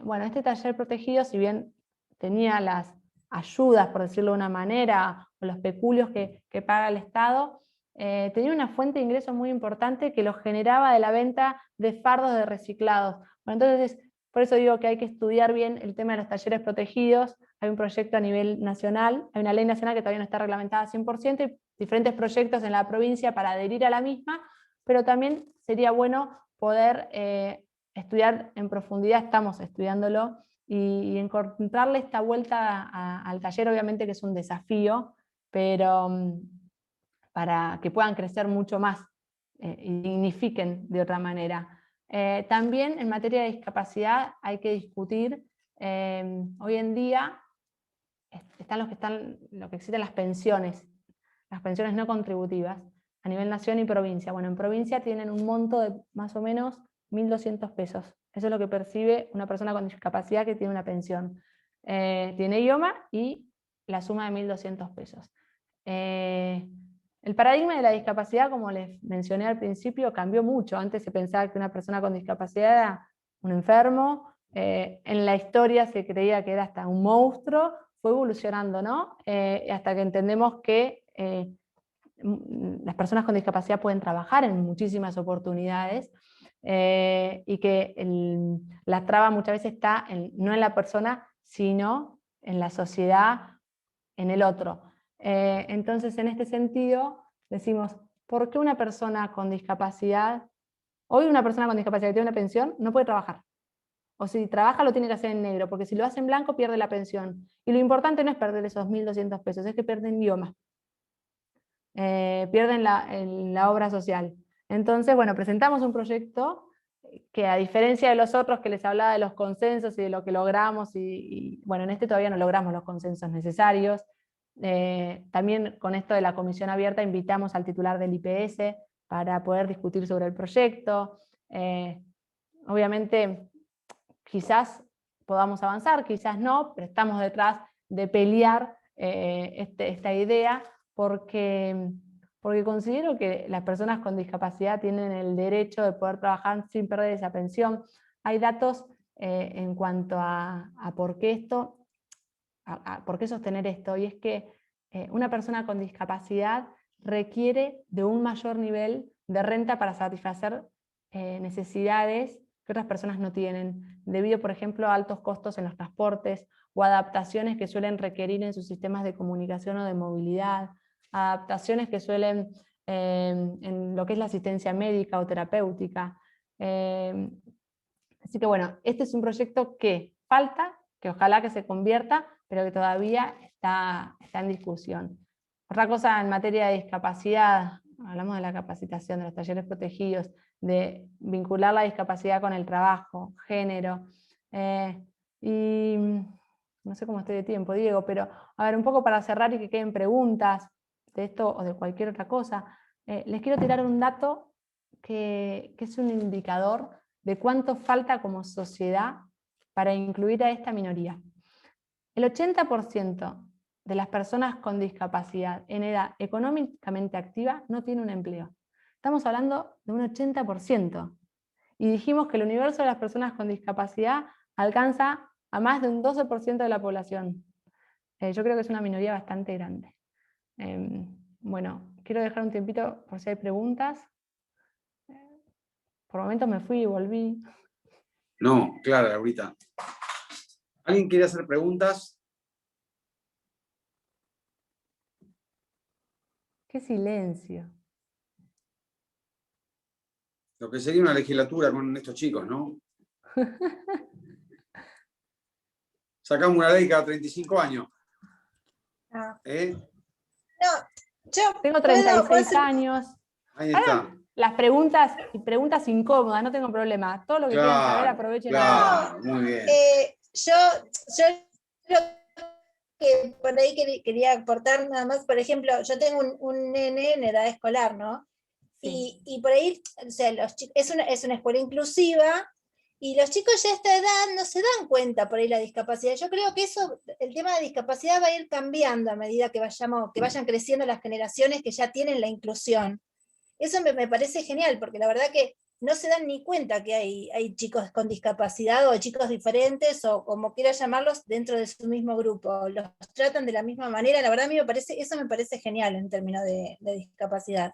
Bueno, este taller protegido, si bien tenía las ayudas, por decirlo de una manera, o los peculios que paga el Estado, tenía una fuente de ingresos muy importante que los generaba de la venta de fardos de reciclados. Bueno, entonces, por eso digo que hay que estudiar bien el tema de los talleres protegidos. Hay un proyecto a nivel nacional, hay una ley nacional que todavía no está reglamentada 100%, y diferentes proyectos en la provincia para adherir a la misma, pero también sería bueno poder estudiar en profundidad, estamos estudiándolo, y encontrarle esta vuelta al taller, obviamente que es un desafío, pero para que puedan crecer mucho más y dignifiquen de otra manera. También en materia de discapacidad hay que discutir, hoy en día están lo que existen las pensiones no contributivas, a nivel nación y provincia. Bueno, en provincia tienen un monto de más o menos 1.200 pesos. Eso es lo que percibe una persona con discapacidad que tiene una pensión. Tiene idioma y la suma de 1.200 pesos. El paradigma de la discapacidad, como les mencioné al principio, cambió mucho. Antes se pensaba que una persona con discapacidad era un enfermo, en la historia se creía que era hasta un monstruo, fue evolucionando, ¿no? Hasta que entendemos que las personas con discapacidad pueden trabajar en muchísimas oportunidades, y que la traba muchas veces está no en la persona, sino en la sociedad, en el otro. Entonces, en este sentido, decimos, ¿por qué una persona con discapacidad, hoy una persona con discapacidad que tiene una pensión, no puede trabajar? O si trabaja lo tiene que hacer en negro, porque si lo hace en blanco pierde la pensión. Y lo importante no es perder esos 1.200 pesos, es que pierden idioma. Pierden la obra social. Entonces, bueno, presentamos un proyecto que, a diferencia de los otros que les hablaba de los consensos y de lo que logramos, y bueno, en este todavía no logramos los consensos necesarios. También con esto de la comisión abierta invitamos al titular del IPS para poder discutir sobre el proyecto. Obviamente, quizás podamos avanzar, quizás no, pero estamos detrás de pelear esta idea, porque considero que las personas con discapacidad tienen el derecho de poder trabajar sin perder esa pensión. Hay datos en cuanto a por qué esto, por qué sostener esto, y es que una persona con discapacidad requiere de un mayor nivel de renta para satisfacer necesidades que otras personas no tienen, debido, por ejemplo, a altos costos en los transportes, o adaptaciones que suelen requerir en sus sistemas de comunicación o de movilidad, adaptaciones que suelen en lo que es la asistencia médica o terapéutica. Así que bueno, este es un proyecto que falta, que ojalá que se convierta, pero que todavía está en discusión. Otra cosa en materia de discapacidad, hablamos de la capacitación, de los talleres protegidos, de vincular la discapacidad con el trabajo, género, y no sé cómo estoy de tiempo, Diego, pero a ver, un poco para cerrar y que queden preguntas de esto o de cualquier otra cosa, les quiero tirar un dato que es un indicador de cuánto falta como sociedad para incluir a esta minoría. El 80% de las personas con discapacidad en edad económicamente activa no tiene un empleo. Estamos hablando de un 80%. Y dijimos que el universo de las personas con discapacidad alcanza a más de un 12% de la población. Yo creo que es una minoría bastante grande. Bueno, quiero dejar un tiempito por si hay preguntas. Por momentos me fui y volví. No, claro, ahorita. ¿Alguien quiere hacer preguntas? ¡Qué silencio! Lo que sería una legislatura con estos chicos, ¿no? Sacamos una ley cada 35 años. Ah. ¿Eh? No, yo Tengo puedo 36 hacer- años. Ahí está. Las preguntas incómodas, no tengo problema. Todo lo que quieran saber, aprovechen ahora. Claro, muy bien. yo lo que por ahí quería aportar nada más, por ejemplo, yo tengo un nene en edad escolar, ¿no? Sí. Y por ahí, o sea, es una escuela inclusiva, y los chicos ya a esta edad no se dan cuenta por ahí la discapacidad. Yo creo que eso, el tema de discapacidad va a ir cambiando a medida que vayan creciendo las generaciones que ya tienen la inclusión. Eso me parece genial, porque la verdad que no se dan ni cuenta que hay chicos con discapacidad o chicos diferentes o como quieras llamarlos dentro de su mismo grupo. Los tratan de la misma manera. La verdad a mí eso me parece genial en términos de discapacidad.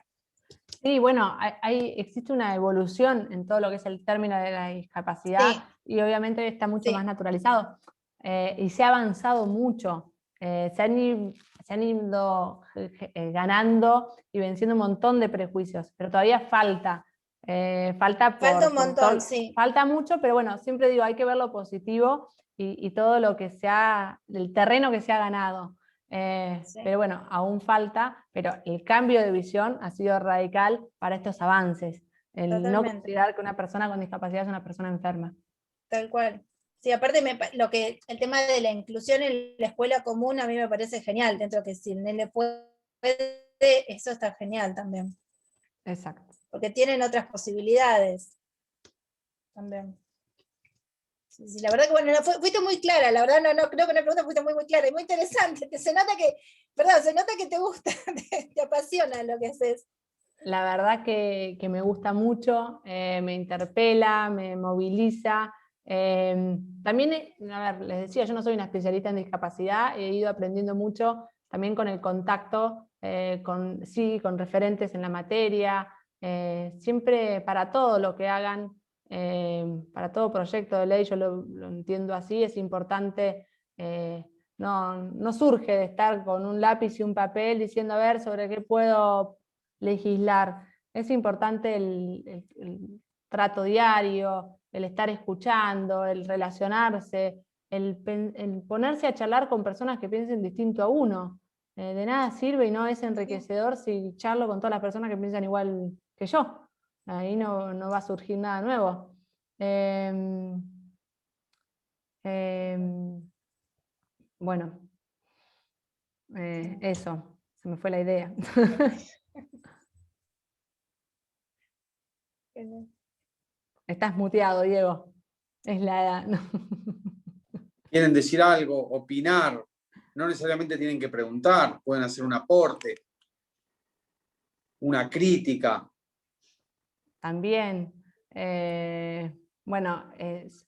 Sí, bueno, existe una evolución en todo lo que es el término de la discapacidad, Sí. y obviamente está mucho Sí. más naturalizado. Y se ha avanzado mucho. Se han ido ganando y venciendo un montón de prejuicios, pero todavía falta. Falta un montón, sí. Falta mucho, pero bueno, siempre digo, hay que ver lo positivo y todo lo que el terreno que se ha ganado. Sí. Pero bueno, aún falta, pero el cambio de visión ha sido radical para estos avances. El no Totalmente. considerar que una persona con discapacidad es una persona enferma. Tal cual. Sí, aparte el tema de la inclusión en la escuela común a mí me parece genial, dentro que si el nene puede, eso está genial también. Exacto. Porque tienen otras posibilidades también. Sí, la verdad que bueno, fuiste muy clara, la verdad no creo que una pregunta fuiste muy clara y muy interesante. Se nota que te gusta, te apasiona lo que haces. La verdad que me gusta mucho, me interpela, me moviliza. También, a ver, les decía, yo no soy una especialista en discapacidad, he ido aprendiendo mucho también con el contacto con referentes en la materia, siempre para todo lo que hagan, para todo proyecto de ley, yo lo entiendo así, es importante, no surge de estar con un lápiz y un papel diciendo a ver sobre qué puedo legislar. Es importante el trato diario, el estar escuchando, el relacionarse, el ponerse a charlar con personas que piensen distinto a uno. De nada sirve y no es enriquecedor si charlo con todas las personas que piensan igual que yo. Ahí no va a surgir nada nuevo. Bueno, eso, se me fue la idea. Estás muteado, Diego. Es la edad. No. Quieren decir algo, opinar, no necesariamente tienen que preguntar, pueden hacer un aporte, una crítica. También, bueno,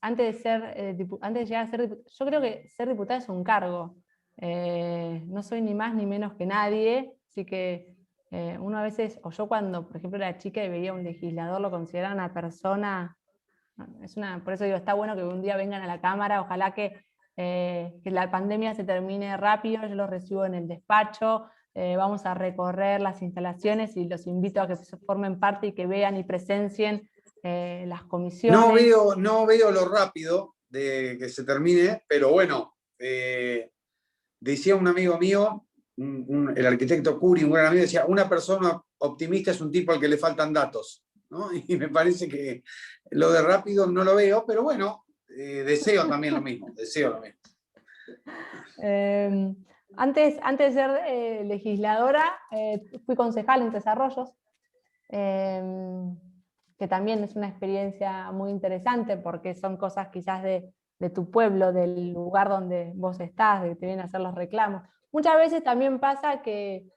antes de llegar a ser diputado, yo creo que ser diputada es un cargo. No soy ni más ni menos que nadie, así que uno a veces, o yo cuando, por ejemplo, era chica y veía a un legislador, lo consideraba una persona, por eso digo, está bueno que un día vengan a la Cámara, ojalá que la pandemia se termine rápido, yo los recibo en el despacho, vamos a recorrer las instalaciones y los invito a que formen parte y que vean y presencien las comisiones. No veo lo rápido de que se termine, pero bueno, decía un amigo mío, el arquitecto Curi, un gran amigo, decía, una persona optimista es un tipo al que le faltan datos, ¿no? Y me parece que lo de rápido no lo veo, pero bueno, deseo también lo mismo, deseo lo mismo. Antes de ser legisladora, fui concejal en Tres Arroyos, que también es una experiencia muy interesante porque son cosas quizás de tu pueblo, del lugar donde vos estás, de que te vienen a hacer los reclamos. Muchas veces también pasa que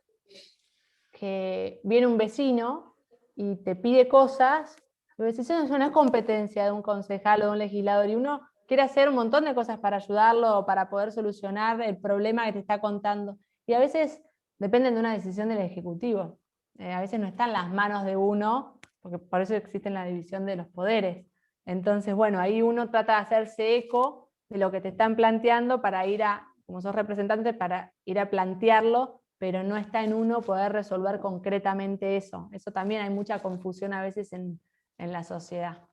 viene un vecino y te pide cosas, pero decís, eso no es competencia de un concejal o de un legislador, y uno quiere hacer un montón de cosas para ayudarlo o para poder solucionar el problema que te está contando. Y a veces dependen de una decisión del Ejecutivo. A veces no está en las manos de uno, porque por eso existe la división de los poderes. Entonces, bueno, ahí uno trata de hacerse eco de lo que te están planteando para ir a, como sos representante, para ir a plantearlo, pero no está en uno poder resolver concretamente eso. Eso también hay mucha confusión a veces en la sociedad.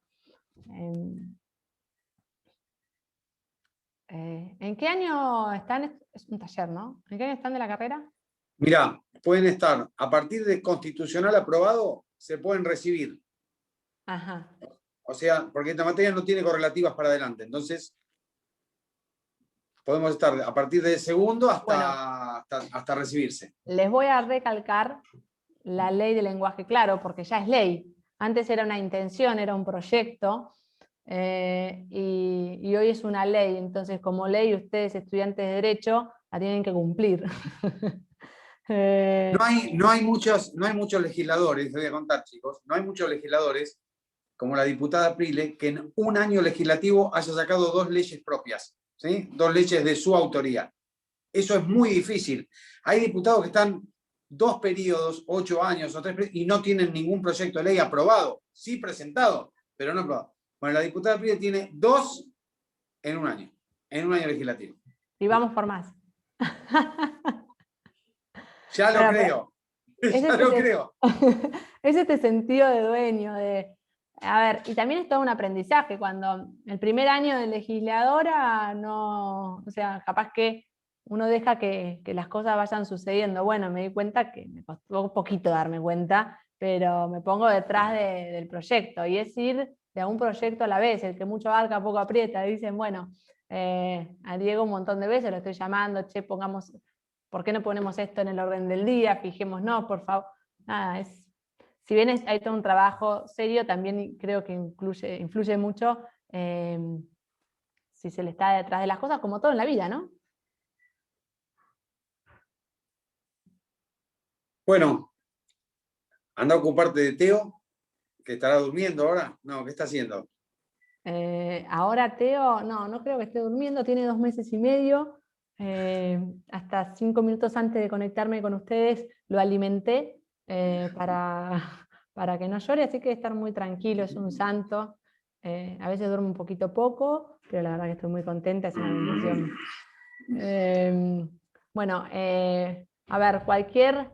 ¿En qué año están? Es un taller, ¿no? ¿En qué año están de la carrera? Mirá, pueden estar, a partir de constitucional aprobado, se pueden recibir. Ajá. O sea, porque esta materia no tiene correlativas para adelante. Entonces, podemos estar a partir de segundo hasta recibirse. Les voy a recalcar la ley de lenguaje claro, porque ya es ley. Antes era una intención, era un proyecto, y hoy es una ley. Entonces, como ley, ustedes, estudiantes de Derecho, la tienen que cumplir. No hay muchos legisladores, les voy a contar, chicos, no hay muchos legisladores, como la diputada Prile, que en un año legislativo haya sacado 2 leyes propias, ¿sí? 2 leyes de su autoría. Eso es muy difícil. Hay diputados que están 2 periodos, 8 años o 3, y no tienen ningún proyecto de ley aprobado, sí presentado, pero no aprobado. Bueno, la diputada Prile tiene 2 en un año legislativo. Y vamos por más. Ya lo creo. Ya lo creo. Es este sentido de dueño, a ver, y también es todo un aprendizaje. Cuando el primer año de legisladora, no, o sea, capaz que uno deja que las cosas vayan sucediendo. Bueno, me di cuenta que me costó un poquito darme cuenta, pero me pongo detrás del proyecto, y es ir de un proyecto a la vez. El que mucho abarca, poco aprieta. Dicen, bueno, a Diego un montón de veces lo estoy llamando, che, ¿por qué no ponemos esto en el orden del día? Fijémonos, por favor. Nada, si bien hay todo un trabajo serio, también creo que influye mucho si se le está detrás de las cosas, como todo en la vida, ¿no? Bueno, anda a ocuparte de Teo, que estará durmiendo ahora. No, ¿qué está haciendo? Ahora Teo, no creo que esté durmiendo, tiene 2 meses y medio. Hasta 5 minutos antes de conectarme con ustedes lo alimenté para que no llore, así que estar muy tranquilo, es un santo. A veces duerme un poquito poco, pero la verdad que estoy muy contenta, es una bendición. Bueno, a ver, cualquier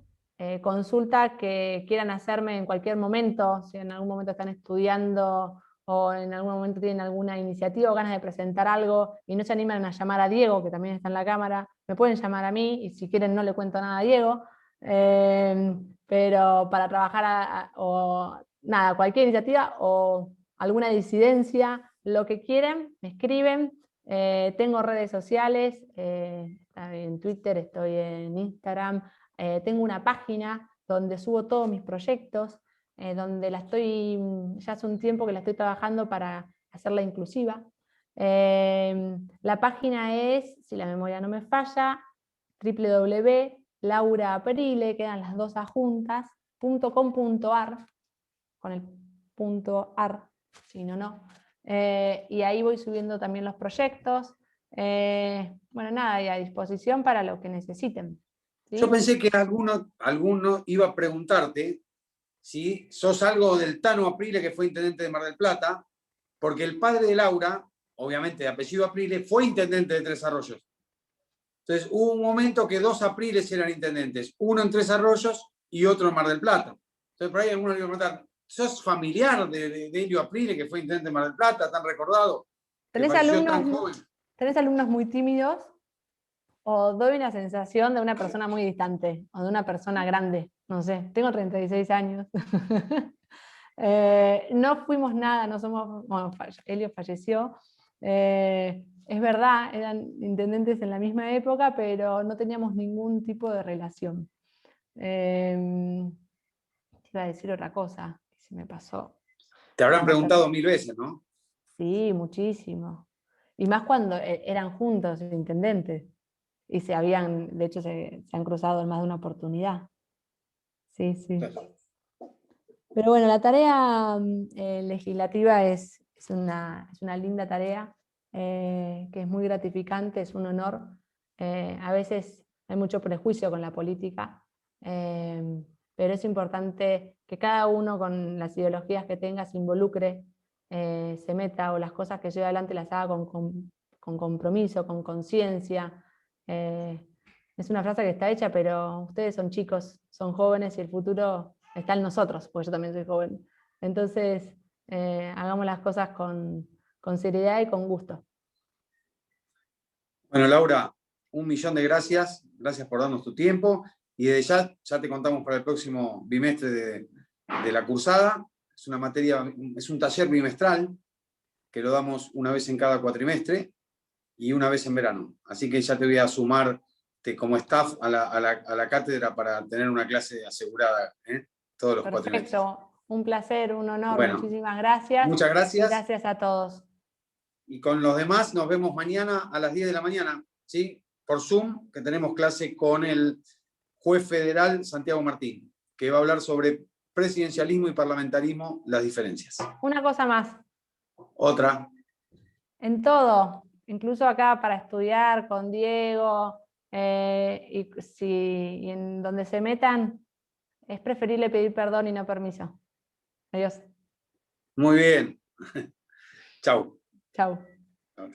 consulta que quieran hacerme en cualquier momento, si en algún momento están estudiando o en algún momento tienen alguna iniciativa o ganas de presentar algo y no se animan a llamar a Diego, que también está en la cámara, me pueden llamar a mí, y si quieren no le cuento nada a Diego, pero para trabajar o nada, cualquier iniciativa o alguna disidencia, lo que quieran, me escriben. Tengo redes sociales, en Twitter, estoy en Instagram, tengo una página donde subo todos mis proyectos, donde ya hace un tiempo que la estoy trabajando para hacerla inclusiva. La página es, si la memoria no me falla, www.lauraaprile, quedan las 2 juntas, .com.ar, con el .ar, si no. Y ahí voy subiendo también los proyectos. Bueno, nada, y a disposición para lo que necesiten. ¿Sí? Yo pensé que alguno iba a preguntarte si sos algo del Tano Aprile, que fue intendente de Mar del Plata, porque el padre de Laura, obviamente de apellido Aprile, fue intendente de Tres Arroyos. Entonces hubo un momento que 2 Apriles eran intendentes, uno en Tres Arroyos y otro en Mar del Plata. Entonces por ahí algunos le iban a preguntar, ¿sos familiar de Helio Aprile, que fue intendente de Mar del Plata, tan recordado? ¿Tenés alumnos muy tímidos? ¿O doy una sensación de una persona muy distante? ¿O de una persona grande? No sé, tengo 36 años. No fuimos nada, no somos... Bueno, Helio falleció. es verdad, eran intendentes en la misma época, pero no teníamos ningún tipo de relación. Iba a decir otra cosa, que se me pasó. Te habrán preguntado 1000 veces, ¿no? Sí, muchísimo. Y más cuando eran juntos intendentes. Y de hecho se han cruzado en más de una oportunidad. Sí, sí. Claro. Pero bueno, la tarea legislativa es una linda tarea, que es muy gratificante, es un honor. A veces hay mucho prejuicio con la política, pero es importante que cada uno con las ideologías que tenga se involucre, se meta, o las cosas que lleve adelante las haga con compromiso, con conciencia. Es una frase que está hecha, pero ustedes son chicos, son jóvenes y el futuro está en nosotros, porque yo también soy joven. Entonces, hagamos las cosas con seriedad y con gusto. Bueno, Laura, 1.000.000 de gracias. Gracias por darnos tu tiempo. Y desde ya te contamos para el próximo bimestre de la cursada. Es una materia, es un taller bimestral que lo damos una vez en cada cuatrimestre y una vez en verano. Así que ya te voy a sumar como staff a la cátedra para tener una clase asegurada, todos los cuatrimestres. Perfecto, un placer, un honor, Bueno, muchísimas gracias. Muchas gracias. Gracias a todos. Y con los demás nos vemos mañana a las 10 de la mañana, ¿sí? Por Zoom, que tenemos clase con el juez federal Santiago Martín, que va a hablar sobre presidencialismo y parlamentarismo, las diferencias. Una cosa más. Otra. En todo, incluso acá para estudiar con Diego, y en donde se metan, es preferible pedir perdón y no permiso. Adiós. Muy bien. Chau. Chau. Chau.